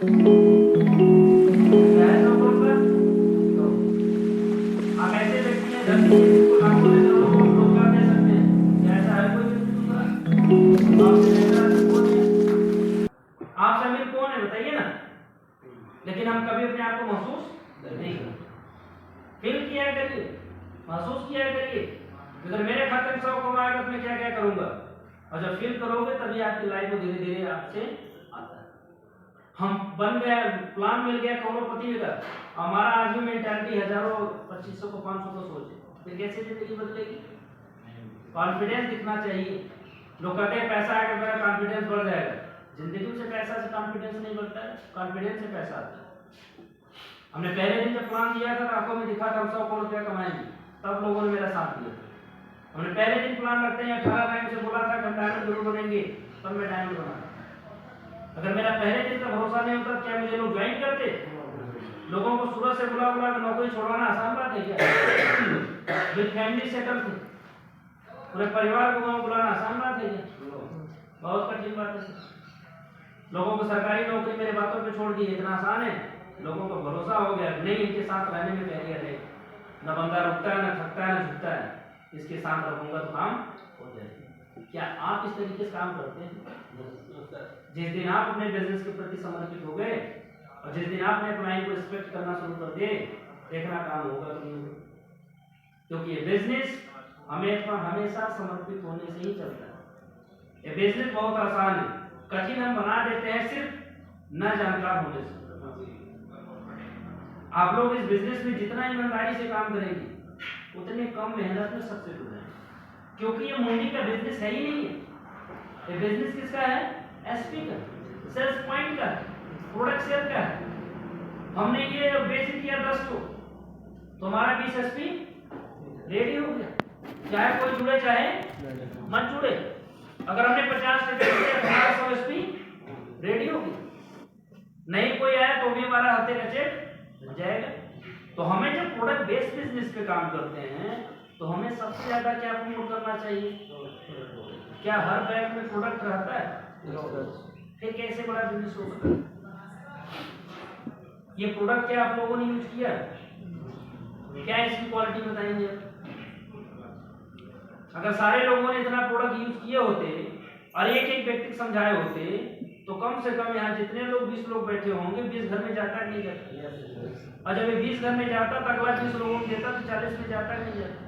आप ऐसे व्यक्ति हैं धरती के जिसको लाखों में करोड़ों को रोजगार दे सकते हैं, क्या ऐसा है कोई व्यक्ति दूसरा? आपसे बेहतर आदमी कौन है? आपसे अमीर कौन है बताइए ना। लेकिन हम कभी अपने आप को महसूस नहीं करते। फील किया करिए, महसूस किया करिए, अगर मेरे खाते में 100 कमाएगा तो मैं क्या क्या करूंगा, और जब फील करोगे तभी आपकी लाइफ में धीरे धीरे आपसे आता है। हम बन गए, प्लान मिल गया करोड़पति का, हमारा आज भी मेंटालिटी हजारों 2500 को 500 को सोचे, फिर कैसे जिंदगी बदलेगी? कॉन्फिडेंस दिखना चाहिए। लोग कहते हैं पैसा आएगा मेरा कॉन्फिडेंस बढ़ जाएगा, जिंदगी से पैसा से कॉन्फिडेंस नहीं बढ़ता है, कॉन्फिडेंस से पैसा आता है। हमने पहले दिन जब प्लान किया था आंखों में दिखा था हम 100 करोड़ रुपया कमाएंगे, तब लोगों ने मेरा साथ दिया। हमने पहले दिन प्लान रखते हैं 18 रैंक से बोला था कि हम डायमंड जरूर बनेंगे, तब मैं डायमंड बना। अगर मेरा पहले दिन का भरोसा नहीं होता क्या मुझे लोग ज्वाइन करते? लोगों को सुबह से बुला बुला कर नौकरी छोड़वाना आसान बात है क्या? विद फैमिली सेटल थे, पूरे परिवार को वहां बुलाना आसान बात है क्या? बहुत कठिन बात है। लोगों को सरकारी नौकरी मेरे बातों पे छोड़ दी, इतना आसान है? लोगों को भरोसा हो गया नहीं इनके साथ रहने में कैरियर है, न बंदा रुकता है, न थकता है, न झुकता है, इसके साथ रहूंगा तो काम हो जाएगा। क्या आप इस तरीके से काम करते हैं? जिस दिन आप अपने बिजनेस के प्रति समर्पित हो गए और जिस दिन आपने क्लाइंट को रिस्पेक्ट करना शुरू कर दिए, देखना काम होगा कि नहीं होगा। क्योंकि ये बिजनेस हमेशा समर्पित होने से ही चलता है। ये बिजनेस बहुत आसान है, कठिन हम बना देते हैं सिर्फ न जानकार होने से। आप लोग इस बिजनेस में जितना ईमानदारी से काम करेंगे उतने कम मेहनत में सक्सेस हो जाएंगे, क्योंकि ये मुंडी का बिजनेस है ही नहीं है। ये बिजनेस किसका है? एसपी का, सेल्स पॉइंट का, प्रोडक्ट सेल का है। हमने ये बेच दिया 10 को, तुम्हारा 20 एसपी रेडी हो गया, चाहे कोई जुड़े चाहे मत जुड़े। अगर हमने 50 रुपए दिया, हमारा 100 एसपी रेडी हो गया। नहीं कोई आया तो भी हमारा हफ्ते का चेक हो जाएगा। तो हमें जब प्रोडक्ट बेस्ड बिजनेस पे काम करते हैं तो हमें सबसे ज्यादा क्या प्रमोट करना चाहिए? क्या हर बैंक में प्रोडक्ट रहता है? फिर कैसे बड़ा बिजनेस हो सकता है? ये प्रोडक्ट क्या आप लोगों ने यूज किया? क्या इसकी क्वालिटी बताएंगे? अगर सारे लोगों ने इतना प्रोडक्ट यूज किए होते और एक एक व्यक्ति समझाए होते तो कम से कम यहाँ जितने लोग 20 लोग बैठे होंगे 20 घर में जाता नहीं जाता, और जब ये 20 घर में जाता तो अगला 20 लोगों में देता तो 40 में जाता नहीं जाता।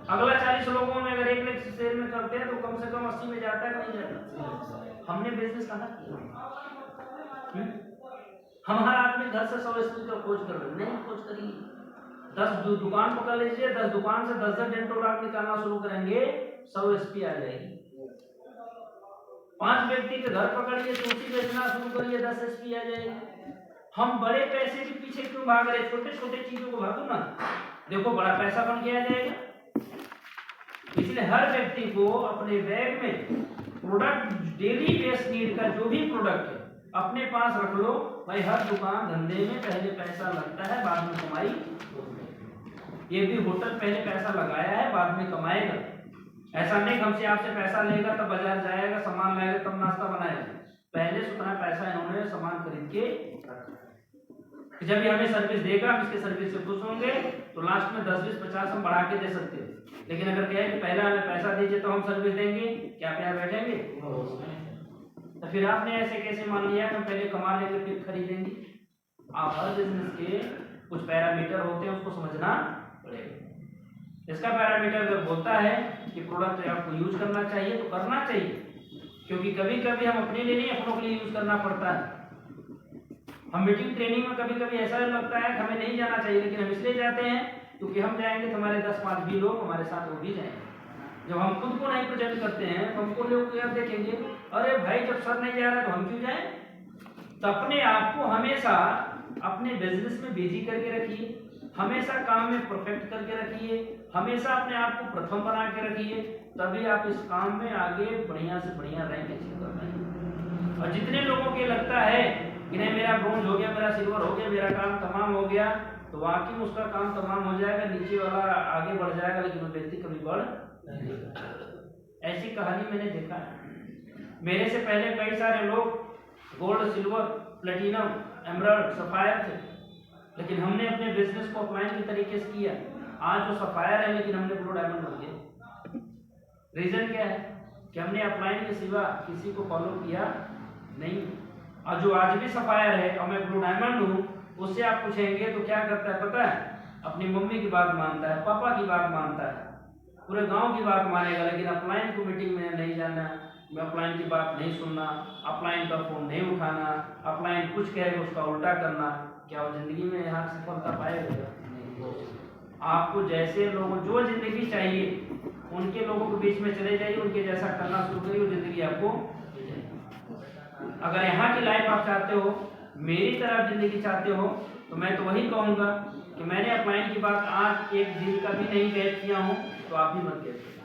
अगला 40 लोगों में अगर 1 लाख शेयर में करते हैं तो कम से कम 80 में जाता है नहीं जाता। हमने बिजनेस कहाँ किया? हमारा आदमी घर से 100 एसपी का खोज कर रहे नहीं, खोज करिए 10 दुकान पकड़ लीजिए, 10 दुकान से 10 डेंटोग्राफ निकालना शुरू करेंगे, 100 एसपी आ जाएगी। 5 व्यक्ति के घर पकड़िए, सूची बेचना शुरू करिए, 10 एसपी आ जाएगी। हम बड़े पैसे के पीछे क्यों भाग रहे? छोटे छोटे चीजों को भागो ना, देखो बड़ा पैसा बन के आ जाएगा। इसलिए हर व्यक्ति को अपने बैग में प्रोडक्ट, डेली बेस नीड का जो भी प्रोडक्ट है अपने पास रख लो भाई। हर दुकान धंधे में पहले पैसा लगता है, बाद में कमाई। ये भी होटल पहले पैसा लगाया है, बाद में कमाएगा। ऐसा नहीं हमसे आपसे पैसा लेगा तब बाजार जाएगा, सामान लाएगा तब नाश्ता बनाएगा। पहले से उतना पैसा इन्होंने सामान खरीद के रखा। जब ये हमें सर्विस देगा, हम इसके सर्विस से खुश होंगे तो लास्ट में 10, 20, 50 हम बढ़ा के दे सकते हैं। लेकिन अगर कहे कि पहले हमें पैसा दीजिए तो हम सर्विस देंगे, क्या प्यार बैठेंगे? तो फिर आपने ऐसे कैसे मान लिया कि हम पहले कमा लेंगे फिर खरीदेंगे? आप हर बिजनेस के कुछ पैरामीटर होते हैं, उसको समझना पड़ेगा। इसका पैरामीटर अगर बोलता है कि प्रोडक्ट आपको यूज करना चाहिए तो करना चाहिए, क्योंकि कभी कभी हम अपने लिए नहीं, अपनों के लिए यूज करना पड़ता है। हम मीटिंग ट्रेनिंग में कभी कभी ऐसा लगता है कि हमें नहीं जाना चाहिए, लेकिन हम इसलिए जाते हैं क्योंकि हम जाएंगे तो हमारे 10-5 भी लोग हमारे साथ वो भी जाएंगे। जब हम खुद को नहीं प्रेजेंट करते हैं तो हमको लोग क्या देखेंगे, अरे भाई जब सर नहीं जा रहा तो हम क्यों जाएं? तो अपने आप को हमेशा अपने बिजनेस में बिजी करके रखिए, हमेशा काम में परफेक्ट करके रखिए, हमेशा अपने आप को प्रथम बना के रखिए, तभी आप इस काम में आगे बढ़िया से बढ़िया रैंक अचीव कर पाएंगे। और जितने लोगों को लगता है कि नहीं मेरा ब्रोंज हो गया, मेरा सिल्वर हो गया, मेरा काम तमाम हो गया, तो वाकई में उसका काम तमाम हो जाएगा, नीचे वाला आगे बढ़ जाएगा, लेकिन वो व्यक्ति कभी बढ़ नहीं सकता। ऐसी कहानी मैंने देखा है। मेरे से पहले कई सारे लोग gold, silver platinum, emerald, sapphire थे, लेकिन हमने अपने बिजनेस को अपलाइन के तरीके से किया। आज वो सफायर है लेकिन हमने ब्लू डायमंड बन गए। रीजन क्या है कि हमने अपलाइन के सिवा किसी को फॉलो किया नहीं। और जो आज भी सफायर है और मैं ब्लू डायमंड हूँ, उससे आप पूछेंगे तो क्या करता है पता है? अपनी मम्मी की बात मानता है, पापा की बात मानता है, पूरे गांव की बात मानेगा, लेकिन अपलाइन को मीटिंग में नहीं जाना, मैं अपलाइन की बात नहीं सुनना, अपलाइन का फोन नहीं उठाना, अपलाइन कुछ कहेगा उसका उल्टा करना। क्या वो जिंदगी में यहाँ सफलता पाएगा? आपको जैसे लोगों जो जिंदगी चाहिए उनके लोगों के बीच में चले जाइए, उनके जैसा करना शुरू करिए, वो जिंदगी आपको मिल जाएगी। अगर यहाँ की लाइफ आप चाहते हो, मेरी तरह जिंदगी चाहते हो, तो मैं तो वही कहूँगा कि मैंने अपलाइन की बात आज एक दिन का भी नहीं गैप किया हूँ, तो आप भी मत गैप करिए।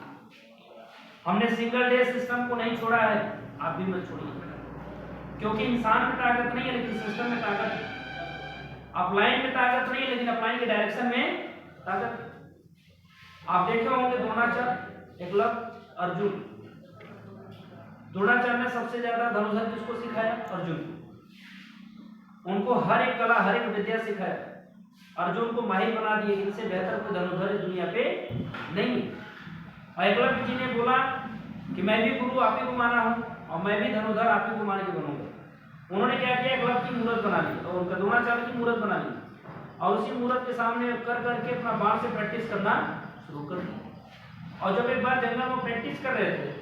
हमने सिंगल डे सिस्टम को नहीं छोड़ा है, आप भी मत छोड़िए, क्योंकि इंसान में ताकत नहीं है लेकिन सिस्टम में ताकत है। अपलाइन में ताकत नहीं है लेकिन अपलाइन के डायरेक्शन में ताकत है। आप देखे होंगे द्रोणाचार्य, एकलव्य, अर्जुन। द्रोणाचार्य ने सबसे ज्यादा धनुर्धर किसको सिखाया? अर्जुन। उनको हर एक कला, हर एक विद्या सिखाया, अर्जुन को माहिर बना दिए। इनसे बेहतर कोई धनुर्धर इस दुनिया पे नहीं। और एकलव्य जी ने बोला कि मैं भी गुरु आप ही को माना हूँ और मैं भी धनुर्धर आप ही को मान के बनूंगा। उन्होंने क्या किया? एकलव्य की मूर्त बना ली और उनका द्रोणाचार्य की मूर्त बना ली और उसी मूर्त के सामने कर करके अपना बाण से प्रैक्टिस करना शुरू कर दी। और जब एक बार जंगल में प्रैक्टिस कर रहे थे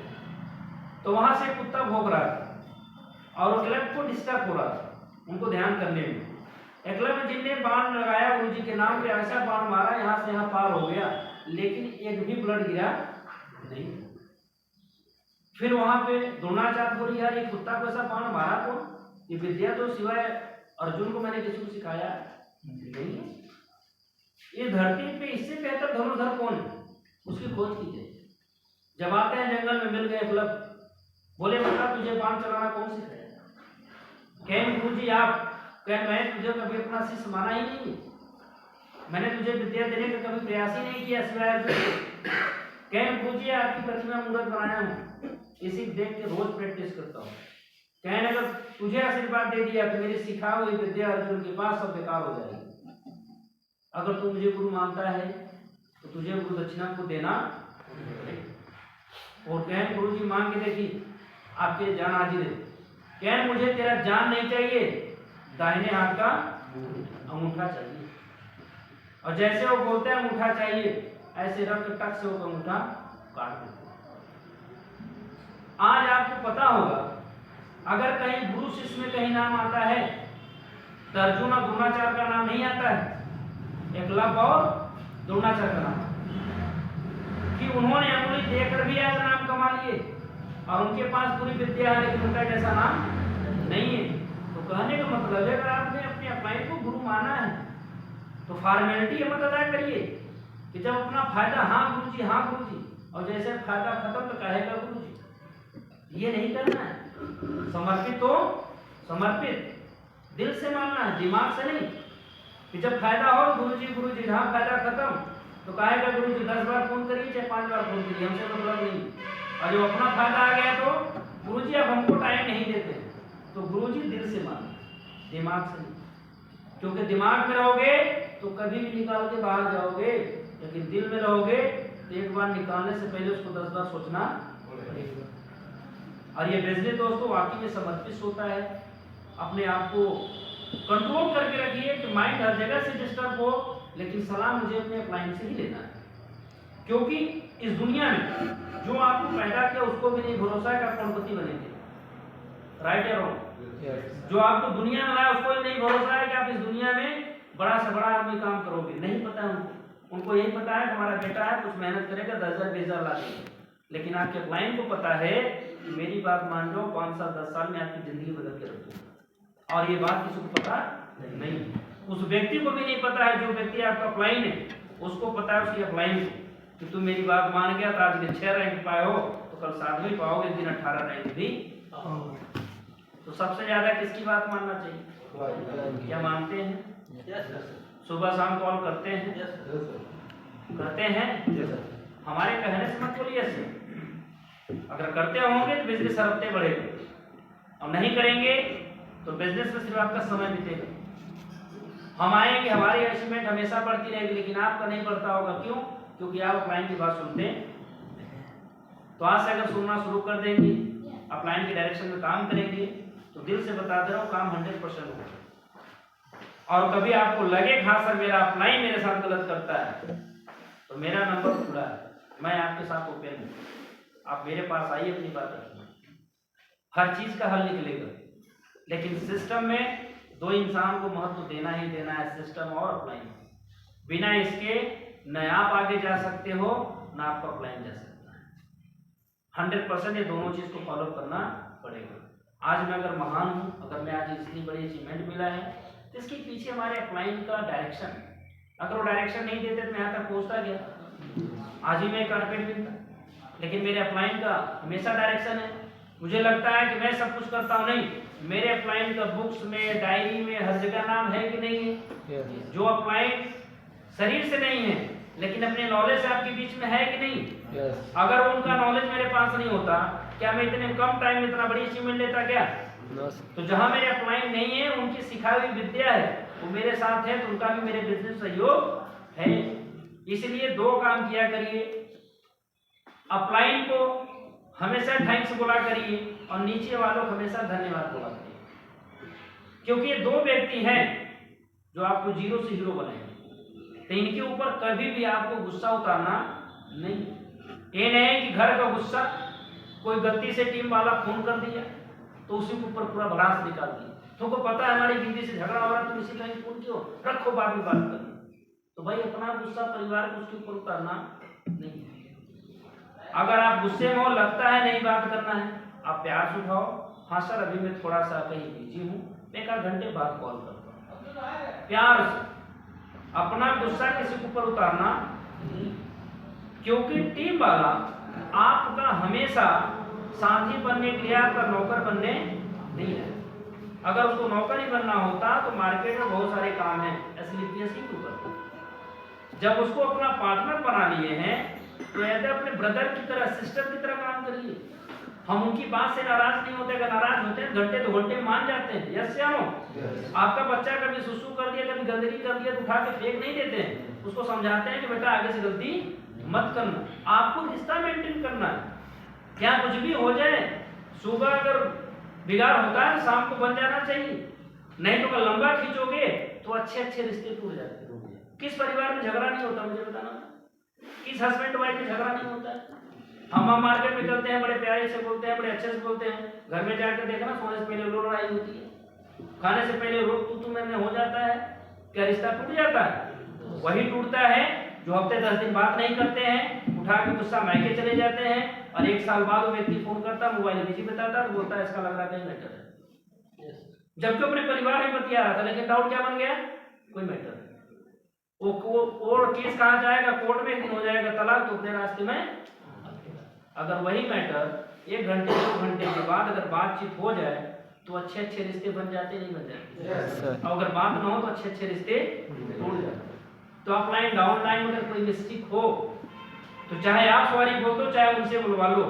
तो वहां से कुत्ता भौंक रहा था और एकलव्य को डिस्टर्ब हो रहा था उनको ध्यान करने में। एकलव्य जी ने बाण लगाया गुरु जी के नाम पे, ऐसा बाण मारा यहाँ से यहाँ पार हो गया, लेकिन एक भी ब्लड गिरा नहीं। फिर वहां पे द्रोणाचार्य बोले यार ये कुत्ता को ऐसा बाण मारा तो ये विद्या तो सिवाय अर्जुन को मैंने किसी को सिखाया नहीं है। ये धरती पे इससे बेहतर धनुर्धर कौन है? उसकी खोज कीजिए। जब आते हैं जंगल में मिल गए एकलव्य, बोले बता तुझे बाण चलाना कौन सिखाया? कहें गुरु जी आप, कहें मैं तुझे कभी अपना शिष्य माना ही नहीं, मैंने तुझे विद्या देने का कभी प्रयास ही नहीं किया सिवाय कहें गुरु जी आपकी प्रतिमा मूर्त बनाया हूँ, इसी देख के रोज प्रैक्टिस करता हूँ। कहने अगर तुझे आशीर्वाद दे दिया तो मेरी सिखा हुई विद्या अर्जुन के पास सब बेकार हो जाएगी। अगर तू मुझे गुरु मानता है तो तुझे गुरु दक्षिणा को देना। और कहें गुरु जी मांग के देखी आपके जान हाजिर है। कहें मुझे तेरा जान नहीं चाहिए, दाहिने हाथ का अंगूठा चाहिए। और जैसे वो बोलते हैं अंगूठा चाहिए, ऐसे रक्त टक से वो अंगूठा काट देते। आज आपको पता होगा अगर कहीं गुरु शिष्य में कहीं नाम आता है तो अर्जुन और द्रोणाचार्य का नाम नहीं आता है, एकलव्य और द्रोणाचार्य का नाम, कि उन्होंने अंगुली देकर भी आज नाम कमा लिए और उनके पास पूरी विद्या है लेकिन उनका जैसा नाम नहीं है। तो कहने का मतलब है अगर आपने अपने अपलाइन को गुरु माना है तो फॉर्मेलिटी मत अदा करिए कि जब अपना फायदा हाँ गुरु जी, हाँ गुरु जी, और जैसे फायदा खत्म तो कहेगा गुरु जी। ये नहीं करना है। समर्पित तो समर्पित दिल से मानना है, दिमाग से नहीं। कि जब फायदा हो गुरु जी, हाँ फायदा खत्म तो कहेगा गुरु जी 10 बार फोन करिए चाहे 5 बार फोन करिए, हमसे मतलब नहीं। और जब अपना फायदा आ गया तो गुरु जी अब हमको टाइम नहीं देते, तो गुरु जी दिल से मानना, दिमाग से नहीं। क्योंकि दिमाग में रहोगे तो कभी भी निकाल के बाहर जाओगे, लेकिन दिल में रहोगे तो एक बार निकालने से पहले उसको 10 बार सोचना पड़ेगा। और ये बिजनेस दोस्तों वाकई में समर्पित होता है। अपने आप को कंट्रोल करके रखिए कि माइंड हर जगह से डिस्टर्ब हो, लेकिन सलाह मुझे अपने अपलाइन से ही लेना है। क्योंकि इस दुनिया में जो आपको पैदा किया उसको भी नहीं भरोसा है कि आप करोड़पति बनेंगे, राइट या रॉन्ग? जो आपको दुनिया में लाया उसको भी नहीं भरोसा है कि आप इस दुनिया में बड़ा से बड़ा आदमी काम करोगे, नहीं पता है उनको यही पता है कि हमारा बेटा है कुछ मेहनत करेगा 10,000 20,000 ला देगा। लेकिन आपके अपलाइन को पता है कि मेरी बात मान लो 5 साल 10 साल में आपकी जिंदगी बदल के रखूंगा, और ये बात किसी को पता नहीं। उस व्यक्ति को भी नहीं पता है, जो व्यक्ति आपका अपलाइन है उसको पता है उसकी अपलाइन कि तुम मेरी बात मान गया तो आज के 6 रैंक पाए हो तो कल 7वें पाओगे, दिन 18 रैंक भी। तो सबसे ज्यादा किसकी बात मानना चाहिए? क्या मानते हैं? सुबह शाम कॉल करते हैं? करते हैं? हमारे कहने से मत बोलिए ऐसे। अगर करते होंगे तो बिजनेस हर हफ्ते बढ़ेगा, और नहीं करेंगे तो बिजनेस में सिर्फ आपका समय बीतेगा। हम आएंगे, हमारी अचीवमेंट हमेशा बढ़ती रहेगी, लेकिन आपका नहीं बढ़ता होगा। क्यों? क्योंकि आप अपलाइन की बात सुनते हैं। तो आज से अगर सुनना शुरू कर देंगे, अपलाइन के डायरेक्शन में काम करेंगे, तो दिल से बता दे रहा हूँ काम 100% होगा। और कभी आपको लगे हाँ सर मेरा अपलाइन मेरे साथ गलत करता है, तो मेरा नंबर खुला है, मैं आपके साथ ओपन हूँ। आप मेरे पास आइए, अपनी बात रखिए, हर चीज का हल निकलेगा। लेकिन सिस्टम में दो इंसान को महत्व देना ही देना है, सिस्टम और अपलाइन। बिना इसके न आप आगे जा सकते हो, न आपका अपलाइन जा सकता है। 100% ये दोनों चीज को फॉलो करना पड़ेगा। आज मैं अगर महान हूँ, अगर मैं आज इतनी बड़ी अचीवमेंट मिला है, तो इसके पीछे हमारे अपलाइन का डायरेक्शन। अगर वो डायरेक्शन नहीं देते तो मैं यहाँ तक पहुँचता गया, आज ही मैं कारपेट मिलता। लेकिन मेरे अपलाइन का हमेशा डायरेक्शन है। मुझे लगता है कि मैं सब कुछ करता हूँ, नहीं, मेरे अपलाइन का बुक्स में, डायरी में, हर जगह नाम है कि नहीं है। जो अपलाइन शरीर से नहीं है लेकिन अपने नॉलेज से आपके बीच में है कि नहीं। अगर उनका नॉलेज मेरे पास नहीं होता, क्या मैं इतने कम टाइम में इतना बड़ी अचीवमेंट लेता क्या? तो जहां मेरे अपलाइन नहीं है, उनकी सिखाई हुई विद्या है, वो मेरे साथ है, तो उनका भी मेरे बिजनेस सहयोग है। इसलिए दो काम किया करिए, अपलाइन को हमेशा थैंक्स बोला करिए और नीचे वालों को हमेशा धन्यवाद बोला करिए, क्योंकि ये दो व्यक्ति हैं जो आपको जीरो से हीरो बनाएंगे। तो इनके ऊपर कभी भी आपको गुस्सा उतारना नहीं। ये नहीं कि घर का गुस्सा, कोई गलती से टीम वाला फोन कर दिया तो उसी के ऊपर पूरा भड़ास निकाल दिया। तुमको पता है हमारी गिनती से झगड़ा हो रहा है, तुम इसी का फोन क्यों रखो, बाद में बात करनी। तो भाई अपना गुस्सा परिवार को उसके ऊपर उतारना नहीं। अगर आप गुस्से में हो, लगता है नहीं बात करना है, आप प्यार से उठाओ, हाँ सर अभी मैं थोड़ा सा कहीं बिजी हूँ, मैं 1 घंटे बाद कॉल करता हूँ। प्यार से अपना गुस्सा किसी के ऊपर उतारना नहीं, क्योंकि टीम वाला आपका हमेशा साथी बनने के लिए, आपका नौकर बनने नहीं है। अगर उसको नौकर ही बनना होता तो मार्केट में बहुत सारे काम हैं, एसलीपीएस ही क्यों करता। जब उसको अपना पार्टनर बना लिए हैं तो ऐसे अपने ब्रदर की तरह, सिस्टर की तरह काम करिए। हम उनकी बात से नाराज नहीं होते, अगर नाराज होते हैं घंटे 2 घंटे मान जाते हैं। यस या नो? आपका बच्चा कभी सुसु कर दिया, कभी गंदगी कर दिया, तो उठा के फेंक नहीं देते हैं, उसको समझाते हैं कि बेटा आगे से गलती मत करना। आपको रिश्ता मेंटेन करना है, क्या कुछ भी हो जाए, सुबह अगर बिगाड़ होता है शाम को बन जाना चाहिए, नहीं तो अगर लंबा खींचोगे तो अच्छे अच्छे रिश्ते टूट जाते हैं। किस परिवार में झगड़ा नहीं होता मुझे बताना? किस हस्बैंड वाइफ में झगड़ा नहीं होता है? हम मार्केट में चलते हैं, बड़े प्यारे से बोलते हैं, बड़े अच्छे से बोलते हैं, घर में जाकर देखना सोने से पहले रो लड़ाई होती है, खाने से पहले रोक तू मैंने हो जाता है, क्या रिश्ता टूट जाता है? वही टूटता है जो हफ्ते 10 दिन बात नहीं करते हैं, उठा के गुस्सा मायके चले जाते हैं और 1 साल बाद वो व्यक्ति फोन करता, मोबाइल बिजी बताता, तो बोलता है इसका लग रहा कहीं मैटर है, जबकि अपने परिवार में बतिया रहा था, लेकिन डाउट क्या बन गया? कोई मैटर नहीं। वो केस कहाँ जाएगा? कोर्ट में, एक दिन हो जाएगा तलाक, तो अपने रास्ते में। अगर वही मैटर 1 घंटे 2 घंटे के बाद अगर बातचीत हो जाए तो अच्छे अच्छे रिश्ते बन जाते, नहीं बन जाते? और अगर बात ना हो तो अच्छे अच्छे रिश्ते टूट जाते। तो अपलाइन डाउनलाइन में अगर कोई मिस्टेक हो तो चाहे आप सॉरी बोल दो, चाहे उनसे बुलवा लो,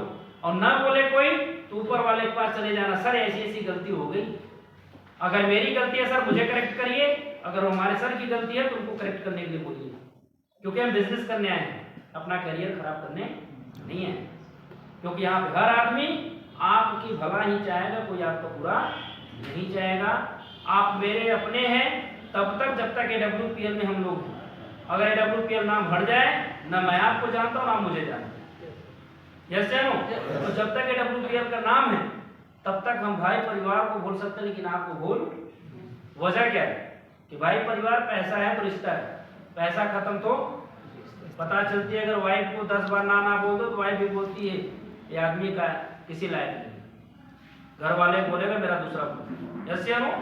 और ना बोले कोई तो ऊपर वाले के पास चले जाना, सर ऐसी ऐसी गलती हो गई, अगर मेरी गलती है सर मुझे करेक्ट करिए, अगर हमारे सर की गलती है तो उनको करेक्ट करने के लिए बोलिए, क्योंकि हम बिजनेस करने आए हैं, अपना करियर खराब करने नहीं है। क्योंकि यहाँ पे हर आदमी आपकी भला ही चाहेगा, कोई आपका बुरा नहीं चाहेगा। आप मेरे अपने हैं तब तक जब तक AWPL में हम लोग हैं। अगर AWPL नाम हट जाए, ना मैं आपको जानता हूँ ना मुझे जानता, यस या नो? तो जब तक AWPL का नाम है तब तक हम भाई परिवार को भूल सकते हैं, लेकिन आपको भूल। वजह क्या है कि भाई परिवार पैसा है तो रिश्ता है, पैसा खत्म तो पता चलती है। अगर वाइफ को 10 बार ना बोल दो तो वाइफ भी बोलती है ये आदमी का किसी लायक नहीं, घर वाले बोलेगा मेरा दूसरा बोल, यस या नो?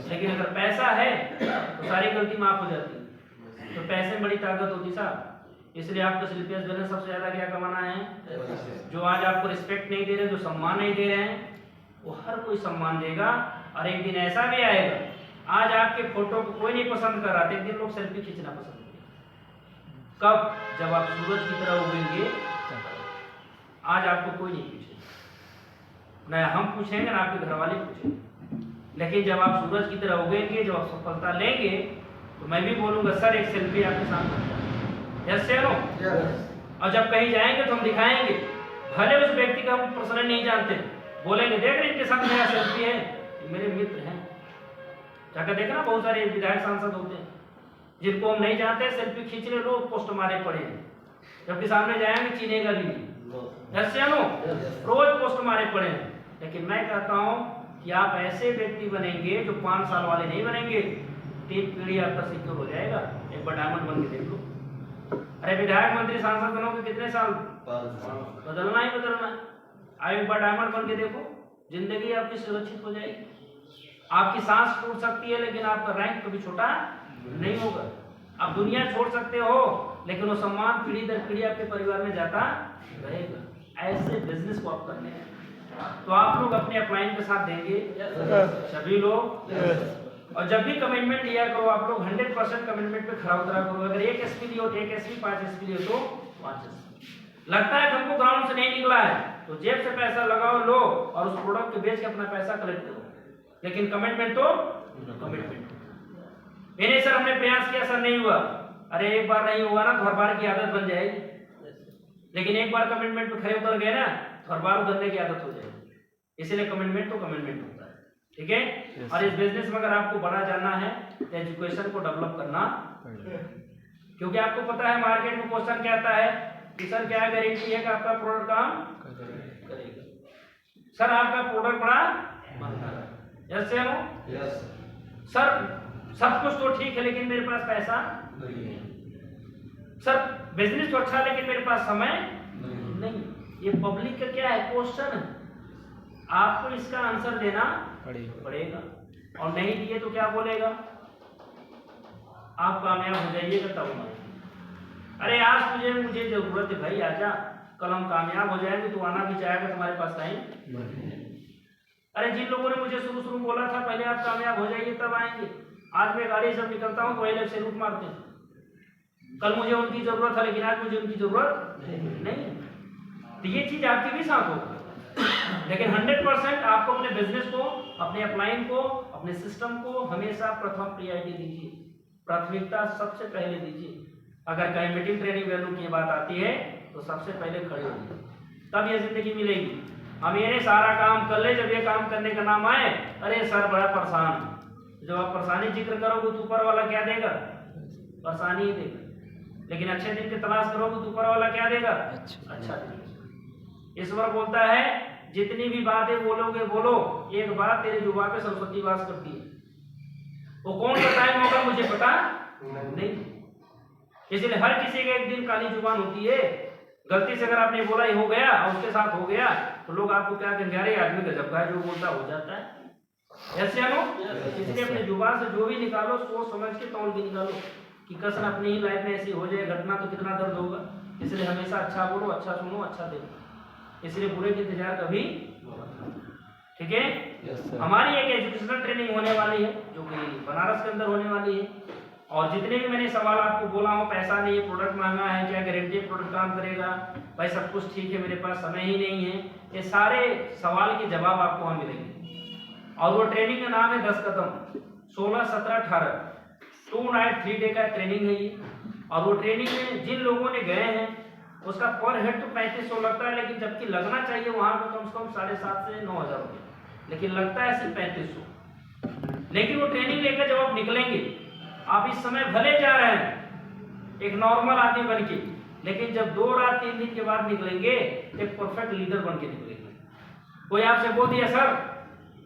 लेकिन अगर पैसा है तो सारी गलती माफ हो जाती है। तो पैसे में बड़ी ताकत होती साहब, इसलिए आपको स्लीपियस बैलेंस सबसे ज्यादा क्या कमाना है? जो आज आपको रिस्पेक्ट नहीं दे रहे, जो सम्मान नहीं दे रहे हैं, वो हर कोई सम्मान देगा। और एक दिन ऐसा भी आएगा, आज आपके फोटो को कोई नहीं पसंद कर रहा था, एक दिन लोग सेल्फी खींचना पसंद करेंगे। कब? जब आप सूरज की तरह उगेंगे। आज आपको कोई नहीं पूछेगा, न हम पूछेंगे ना आपके घर वाले पूछेंगे। लेकिन जब आप सूरज की तरह उगेंगे, जब आप सफलता लेंगे, तो मैं भी बोलूँगा सर एक सेल्फी आपके सामने। यस या नो? और जब कहीं जाएंगे तो हम दिखाएंगे, भले उस व्यक्ति का हम पर्सनली नहीं जानते, बोलेंगे देख रहे इनके साथ मेरा सेल्फी है, मेरे मित्र हैं। जाकर देखना बहुत सारे विधायक सांसद होते हैं जिनको हम नहीं जानते, सेल्फी खींच रहे लोग, पोस्ट मारे पड़े हैं, जबकि सामने जाएंगे चीनेगा भी नहीं। यस या नो? रोज पोस्ट मारे पड़े हैं। लेकिन मैं कहता हूं कि आप ऐसे व्यक्ति बनेंगे जो 5 साल वाले नहीं बनेंगे, 3 पीढ़ी आपका सिक्योर हो जाएगा। एक बार डायमंड बन के देख लो। अरे विधायक मंत्री सांसद बनोगे कितने साल? 5 बदलना ही बदलना है। आप एक बार डायमंड बन के देखो, जिंदगी आपकी सुरक्षित हो जाएगी। आपकी सांस टूट सकती है लेकिन आपका रैंक कभी छोटा नहीं होगा। आप दुनिया छोड़ सकते हो लेकिन वो सम्मान पीढ़ी दर पीढ़ी आपके परिवार में जाता रहेगा। ऐसे बिजनेस को आप करने हैं तो आप लोग अपने अपलाइन के साथ देंगे सभी लोग। और जब भी कमिटमेंट लिया करो आप लोग 100% कमिटमेंट पे खरा उतरा करो। अगर 1 एसपी लियो तो 1 एसपी, 5 एसपी लियो तो 5 एसपी। लगता है हमको ग्राउंड से नहीं निकला है तो जेब से पैसा लगाओ, लो और उस प्रोडक्ट को बेच के अपना पैसा कलेक्ट करो, लेकिन कमिटमेंट तो कमिटमेंट। नहीं सर हमने प्रयास किया सर नहीं हुआ, अरे एक बार नहीं हुआ ना तो हर बार की आदत बन जाएगी। लेकिन एक बार कमिटमेंट पे खड़े उतर गए ना तो हर बार उतरने की आदत हो जाएगी। इसलिए कमिटमेंट तो कमिटमेंट होता है, ठीक है। और इस बिजनेस में अगर आपको बड़ा जाना है तो एजुकेशन को डेवलप करना, क्योंकि आपको पता है मार्केट में क्वेश्चन क्या आता है कि सर क्या गारंटी है कि आपका प्रोडक्ट काम करेगा, सर आपका प्रोडक्ट बड़ा बनता है। यस या नो? यस। सर सब कुछ तो ठीक है लेकिन मेरे पास पैसा नहीं है। सर बिजनेस तो अच्छा लेकिन मेरे पास समय नहीं। ये पब्लिक का क्या है क्वेश्चन है, आपको इसका आंसर देना पड़ेगा। और नहीं दिए तो क्या बोलेगा? आप कामयाब हो जाइएगा तब मैं, अरे आज मुझे जरूरत है भाई आजा, कल हम कामयाब हो जाएंगे तो आना भी चाहेगा, तुम्हारे पास टाइम। अरे जिन लोगों ने मुझे शुरू बोला था पहले आप कामयाब हो जाइए तब आएंगे, आज मैं गाड़ी से निकलता हूँ तो वही लोग से रूट मारते हैं। कल मुझे उनकी जरूरत है लेकिन आज मुझे उनकी जरूरत नहीं। तो ये चीज आपके भी साथ होगी। लेकिन 100% आपको अपने बिजनेस को, अपने अपलाइन को, अपने सिस्टम को हमेशा प्रथम प्रायोरिटी दीजिए, प्राथमिकता सबसे पहले दीजिए। अगर कहीं मीटिंग ट्रेनिंग वैल्यू की बात आती है तो सबसे पहले खड़े होइए, तब ये जिंदगी मिलेगी। हम ये सारा काम कर ले, जब ये काम करने का नाम आए अरे सर बड़ा परेशान, जब आप परेशानी जिक्र करोगे तो ऊपर वाला क्या देगा? परेशानी ही देगा। लेकिन अच्छे दिन की तलाश करोगे तो ऊपर वाला क्या देगा? अच्छा दिन। ईश्वर बोलता है जितनी भी बातें बोलोगे बोलो, एक बात तेरे जुबान पे सरस्वती वास करती है। वो कौन सा टाइम होगा मुझे पता नहीं, इसलिए हर किसी का एक दिन काली जुबान होती है। गलती से अगर आपने बोला ही हो गया और उसके साथ हो गया तो लोग आपको क्या कहेंगे? अरे आदमी गजब का है, जो बोलता हो जाता है। ऐसे नो? इसलिए अपने जुबान से जो भी निकालो सोच समझ के तौल के निकालो कि कसर अपनी ही लाइफ में ऐसी हो जाए घटना तो कितना दर्द होगा। इसलिए हमेशा अच्छा बोलो, अच्छा सुनो, अच्छा देखो, इसलिए बुरे के इंतजार कभी, ठीक है। हमारी एक एजुकेशनल ट्रेनिंग होने वाली है जो कि बनारस के अंदर होने वाली है। और जितने भी मैंने सवाल आपको बोला हूँ, पैसा नहीं है, प्रोडक्ट महंगा है, क्या गारंटी प्रोडक्ट काम करेगा, भाई सब कुछ ठीक है, मेरे पास समय ही नहीं है, ये सारे सवाल के जवाब आपको वहाँ मिलेंगे। और वो ट्रेनिंग का नाम है 10 कदम, 16, 17, 18 2 नाइट 3 डे का ट्रेनिंग है ये। और वो ट्रेनिंग में जिन लोगों ने गए हैं उसका पर हेड तो 3500 लगता है, लेकिन जबकि लगना चाहिए वहाँ पर कम से कम 7,500 से 9,000 रुपये, लेकिन लगता है सिर्फ 3500। लेकिन वो ट्रेनिंग लेकर जब आप निकलेंगे, आप इस समय भले जा रहे हैं एक नॉर्मल आदमी बन के, लेकिन जब 2 रात 3 दिन के बाद निकलेंगे एक परफेक्ट लीडर बन के निकलेंगे। कोई आपसे बोल दिया सर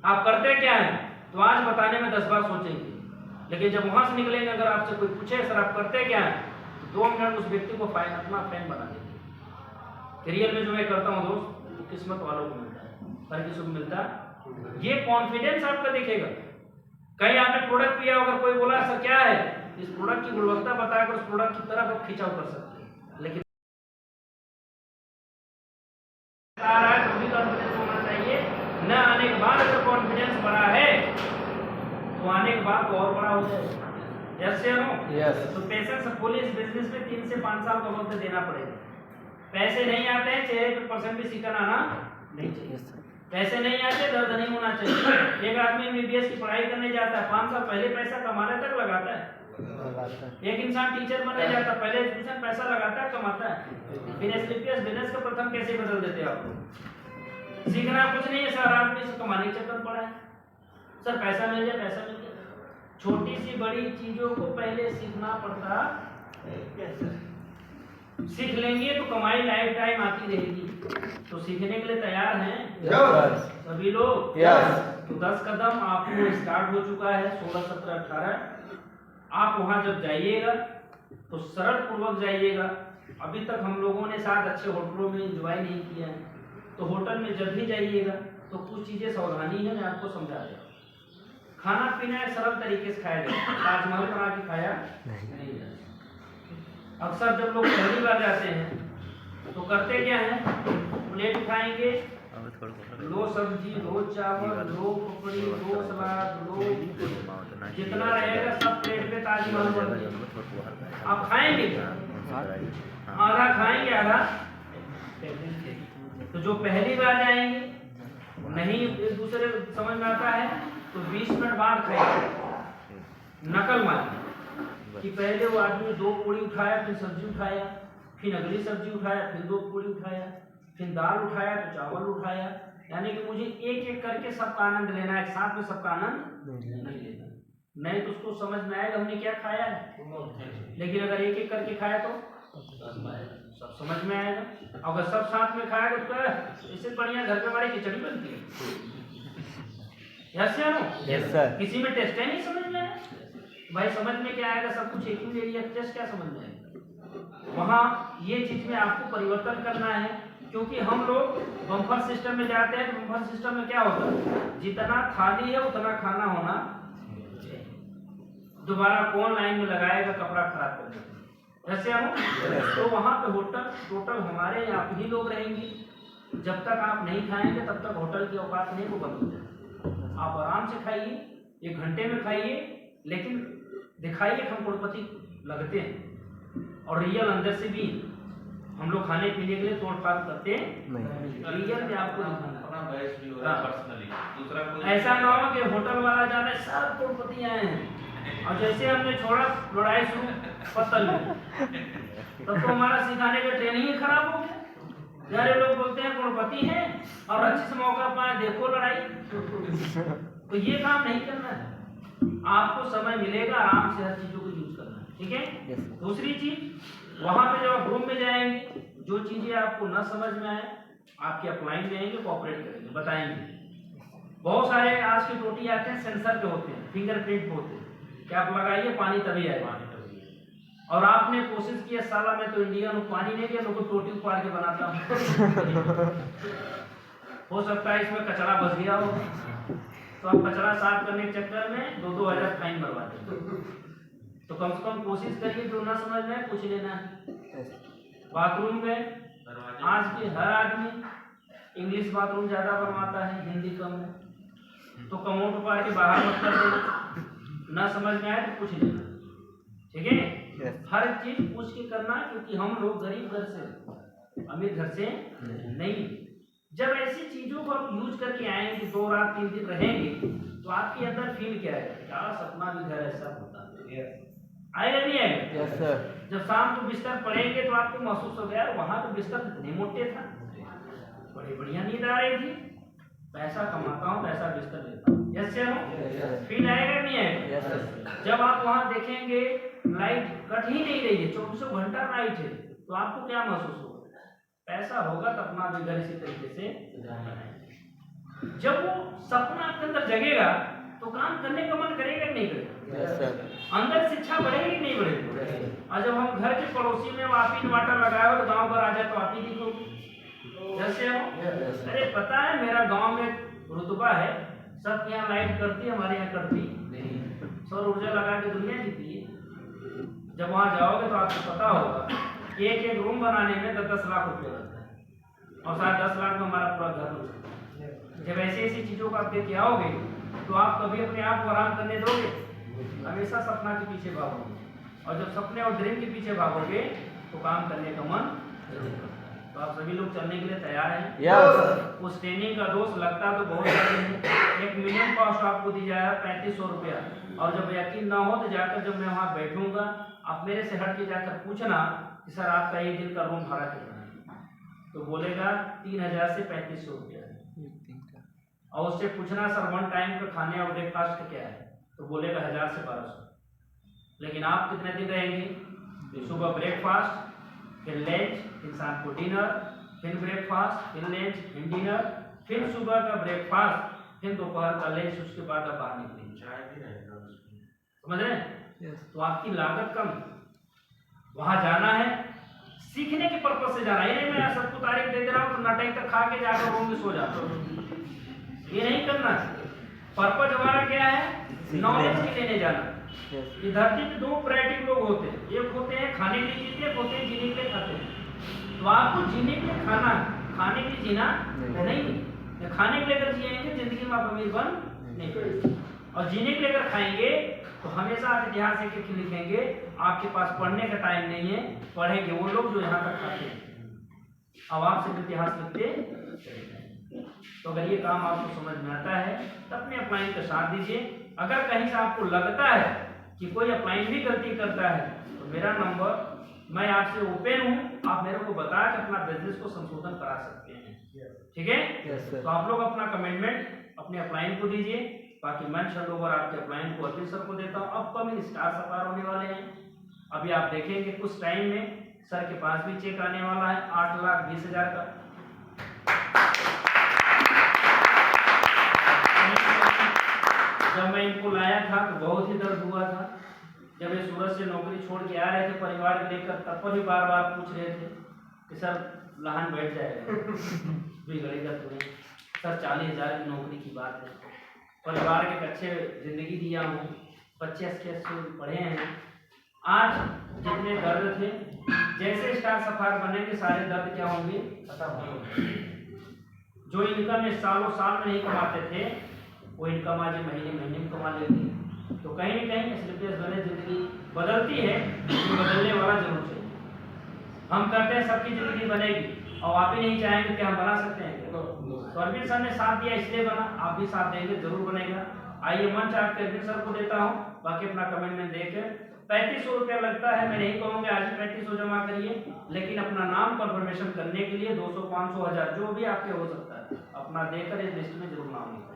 आप करते क्या हैं, तो आज बताने में 10 बार सोचेंगे, लेकिन जब वहां से निकलेंगे अगर आपसे कोई पूछे सर आप करते क्या हैं, तो 2 मिनट उस व्यक्ति को अपना फैन बना देंगे। रियल में जो मैं करता हूँ दोस्त, वो किस्मत वालों को मिलता है, हर किसी को मिलता है। ये कॉन्फिडेंस आपका दिखेगा। कहीं आपने प्रोडक्ट पिया, अगर कोई बोला सर क्या है, इस प्रोडक्ट की गुणवत्ता बताकर उस प्रोडक्ट की तरफ आप खिंचाव कर सकते हैं। लेकिन कॉन्फिडेंस होना चाहिए न, आने के बाद अगर कॉन्फिडेंस बड़ा है तो आने के बाद तो और बड़ा हो जाएगा। यस या नो? यस। तो पेशेंस पुलिस बिजनेस में 3 से 5 साल का वक्त देना पड़ेगा। पैसे नहीं आते हैं, चेहरे पे % भी सिकन आना नहीं चाहिए। पैसे नहीं आते, दर्द नहीं होना चाहिए। एक आदमी MBBS की पढ़ाई करने जाता है, 5 साल पहले पैसा कमाने तक लगाता है। एक इंसान टीचर बनने जाता है, पहले एजुकेशन पैसा लगाता है, कमाता है, फिर SLPS बिजनेस का प्रथम कैसे बदल देते आप लोग। सीखना कुछ नहीं है सर, आदमी से कमाने के चक्कर पड़ा है सर, पैसा मिल जाए, पैसा मिल जाए। छोटी सी बड़ी चीजों को पहले सीखना पड़ता है। सीख लेंगे तो कमाई लाइफ टाइम आती रहेगी। तो सीखने के लिए तैयार हैं सभी लोग? तो 10 कदम आपको स्टार्ट हो चुका है, 16, 17, 18। आप वहां जब जाइएगा तो सरल पूर्वक जाइएगा। अभी तक हम लोगों ने साथ अच्छे होटलों में एंजॉय नहीं किया है, तो होटल में जब भी जाइएगा तो कुछ चीजें सावधानी है, मैं आपको समझा दूँ। खाना पीना सरल तरीके से खाया जाए, ताजमहल बना के खाया नहीं जाए। अक्सर जब लोग पहली बार जाते हैं तो करते क्या है, प्लेट उठाएंगे, लो सब्जी, लो चावल, लो पकड़ी, लो सलाद, लो जितना रहेगा सब प्लेट पे ताजमहल बन। आप खाएंगे आधा खाएंगे, आधा। तो जो पहली बार जाएंगे नहीं एक दूसरे समझ में आता है तो 20 मिनट बाद खाएंगे। नकल मारिए कि पहले वो आदमी 2 पूड़ी उठाया, फिर सब्जी उठाया, फिर अगली सब्जी उठाया, फिर 2 पूड़ी उठाया, फिर दाल उठाया, तो चावल उठाया। यानी कि मुझे एक एक करके सबका आनंद लेना है, एक साथ में सबका आनंद नहीं लेना। नहीं तो उसको समझ में आएगा हमने क्या खाया है। लेकिन अगर एक एक करके खाया तो सब समझ में आएगा। अगर सब साथ में खाएगा तो इससे बढ़िया घर पे हमारी खिचड़ी बनती है। Yes sir. किसी में टेस्ट है नहीं समझ में आया भाई, समझ में क्या आएगा, सब कुछ एक ही ले लिया, टेस्ट क्या समझ में आएगा। वहाँ ये चीज में आपको परिवर्तन करना है, क्योंकि हम लोग बम्फर सिस्टम में जाते हैं। बम्फर सिस्टम में क्या होता है, जितना थाली है उतना खाना होना। दोबारा कौन लाइन में लगाएगा कपड़ा खराब करने के, ऐसे हम। तो वहाँ पे होटल टोटल हमारे आप ही लोग रहेंगे। जब तक आप नहीं खाएंगे तब तक होटल की औकात नहीं, वो बंद हो जाए। आप आराम से खाइए, 1 घंटे में खाइए, लेकिन दिखाइए कि हम करोड़पति लगते हैं और रियल अंदर से भी। हम लोग खाने पीने के लिए तोड़ फाड़ करते नहीं, रियल में आपको ऐसा ना हो कि होटल वाला जाने सब करोड़पति आए हैं और जैसे हमने छोड़ा लड़ाई शुरू पत्तल में, तब तो हमारा सिखाने का ट्रेनिंग ही खराब हो गया। सारे लोग बोलते हैं करोड़पति हैं और अच्छे से मौका पाए देखो लड़ाई। तो ये काम नहीं करना है, आपको समय मिलेगा आराम से हर चीजों को यूज करना है, ठीक है। दूसरी चीज, वहां पे जब आप रूम में जाएंगे, जो चीजें आपको न समझ में आए आपके अपलाइन में आएंगे, कोऑपरेट करेंगे, बताएंगे। बहुत सारे आज के टोटी आते हैं सेंसर पे होते हैं, फिंगरप्रिंट पे होते हैं कि आप लगाइए पानी तभी आएगा। और आपने कोशिश किया साला में तो इंडिया में पानी नहीं दिया, लोग टोटी उपाड़ के बनाता हूँ। हो सकता है इसमें कचरा बच गया हो, तो आप कचरा साफ करने के चक्कर में 2-2 हज़ार फाइन भरवा देते। तो कम से कम कोशिश करिए जो ना समझ में पूछ लेना है। बाथरूम में आज के हर आदमी इंग्लिश बाथरूम ज्यादा बनवाता है, हिंदी कम है। तो कमोड उपाड़ के बाहर मत कर देना, ना समझ में आए तो पूछ लेना, ठीक है। हर चीज पूछ के करना, क्योंकि हम लोग गरीब घर से अमीर घर से नहीं। जब ऐसी चीजों को आप यूज करके आएंगे, 2 रात 3 दिन रहेंगे, तो आपके अंदर फील क्या है, क्या सपना भी घर ऐसा होता है, आएगा नहीं आएगा? Yes sir. जब शाम को बिस्तर पड़ेंगे तो आपको महसूस हो गया वहां तो बिस्तर इतने मोटे था, बड़ी बढ़िया नींद आ रही थी, पैसा कमाता हूँ पैसा बिस्तर लेता हूँ। Yes sir. फील आएगा नहीं आएगा? Yes sir. जब आप वहां देखेंगे लाइट कट ही नहीं रही है, 24 घंटा लाइट है, तो आपको क्या महसूस होगा? पैसा होगा तो अपना भी घर इसी तरीके से बनाएंगे। जब वो सपना आपके अंदर जगेगा तो काम करने का मन करेगा कि नहीं करेगा? yes, अंदर से इच्छा बढ़ेगी नहीं बढ़ेगी? और जब हम घर के पड़ोसी में आप इन्वर्टर लगाए हो तो गांव पर आ जाए तो आप ही दिखो जैसे हो। अरे पता है मेरा गांव में रुतबा है, सब यहाँ लाइट करती है, हमारे यहाँ करती नहीं। सौर ऊर्जा लगा के दुनिया जीती है। जब वहाँ जाओगे तो आपको पता होगा कि एक रूम बनाने में 10 लाख रुपये लगता है और 10 लाख में हमारा पूरा घर बन सकता है। जब ऐसी चीजों को आप लेके आओगे तो आप कभी अपने आप को आराम करने दोगे? हमेशा सपना के पीछे भागोगे, और जब सपने और ड्रीम के पीछे भागोगे तो काम करने का मन तो आप सभी लोग चलने के लिए तैयार हैं? यस। उस ट्रेनिंग का दोस्त लगता तो बहुत ज्यादा है। एक मिनिमम कॉस्ट आपको दी जाएगा 3500 रुपया, और जब यकीन ना हो तो जाकर जब मैं वहाँ बैठूंगा आप मेरे से हट के जाकर पूछना कि सर आपका एक दिन का रूम भाड़ा कितना है, तो बोलेगा 3000 से 3500 रुपया, और उससे पूछना सर वन टाइम का खाने और ब्रेकफास्ट का क्या है, तो बोलेगा 1000 से 1200। लेकिन आप कितने दिन रहेंगे? सुबह ब्रेकफास्ट, फिर लंच, फिर शाम को डिनर, फिर ब्रेकफास्ट, फिर लंच, फिर डिनर, फिर सुबह का ब्रेकफास्ट, फिर दोपहर का लंच, उसके बाद आप बाहर निकलेंगे। चाय भी रहेगा उसमें, समझ रहे हैं? तो आपकी लागत कम। वहां जाना है सीखने के पर्पज से जाना है, ये नहीं मैं सबको तारीफ दे दे रहा हूँ तो नाटक तक खा के जाकर रूम में सो जाता हूँ, ये नहीं करना। पर्पज हमारा क्या है? नॉलेज के लेने जाना। इस धरती पे दो वैरायटी के लोग होते हैं, एक होते हैं खाने के लिए जीते, एक होते हैं जीने के लिए खाते हैं। तो आपको जीने के लिए खाना, खाने के लिए जीना नहीं। खाने के लिए अगर जिएंगे जिंदगी में आप अमीर बन नहीं पाएंगे, और जीने के लिए अगर खाएंगे तो हमेशा आप इतिहास एक लिखेंगे। आपके पास पढ़ने का टाइम नहीं है, पढ़ेंगे वो लोग जो यहाँ तक खाते हैं। अब आप सिर्फ इतिहास लिखते। तो अगर ये काम आपको समझ में आता है तो अपने अपलाइन का साथ दीजिए। अगर कहीं से आपको लगता है कि कोई अपलाइन भी गलती करता है तो मेरा नंबर, मैं आपसे ओपन हूँ, आप मेरे को बता के अपना बिजनेस को संशोधन करा सकते हैं। ठीक है? तो आप लोग अपना कमिटमेंट अपने अपलाइन को दीजिए। बाकी मैं चंडोवर आपके अपलाइन को अर्पित सर को देता हूँ। अपकमिंग स्टार सफार होने वाले हैं, अभी आप देखेंगे कुछ टाइम में सर के पास भी चेक आने वाला है 8,20,000 का। जब मैं इनको लाया था तो बहुत ही दर्द हुआ था। जब ये सूरत से नौकरी छोड़ के आ रहे थे परिवार को लेकर, तब पर भी बार बार पूछ रहे थे कि सर लहान बैठ जाएगा बिगड़ेगा तुम्हें। सर 40,000 की नौकरी की बात है, परिवार के अच्छे जिंदगी दिया हूँ, बच्चे अच्छे पढ़े हैं। आज जितने दर्द थे, जैसे स्टार सफार बनेंगे सारे दर्द क्या होंगे? खत्म होंगे। जो इनकम में सालों साल में नहीं कमाते थे वो इनकम आज महीने महीने में कमा लेते हैं। तो कहीं ना कहीं स्लिपेज बने जिंदगी बदलती है, तो बदलने वाला जरूर चाहिए। हम करते हैं सबकी जिंदगी बनेगी, और आप ही नहीं चाहेंगे कि हम बना सकते हैं। तो अरविंद सर ने साथ दिया इसलिए बना, आप भी साथ देंगे जरूर बनेगा। आइए मंच आपके अरविंद सर को देता हूँ, बाकी अपना कमिटमेंट देकर 3500 रुपया लगता है। मैं नहीं कहूँगा आज 3500 जमा करिए, लेकिन अपना नाम कंफर्मेशन करने के लिए 200, 500, 1000 जो भी आपके हो सकता है अपना देकर इस लिस्ट में जरूर नाम लिखाइए।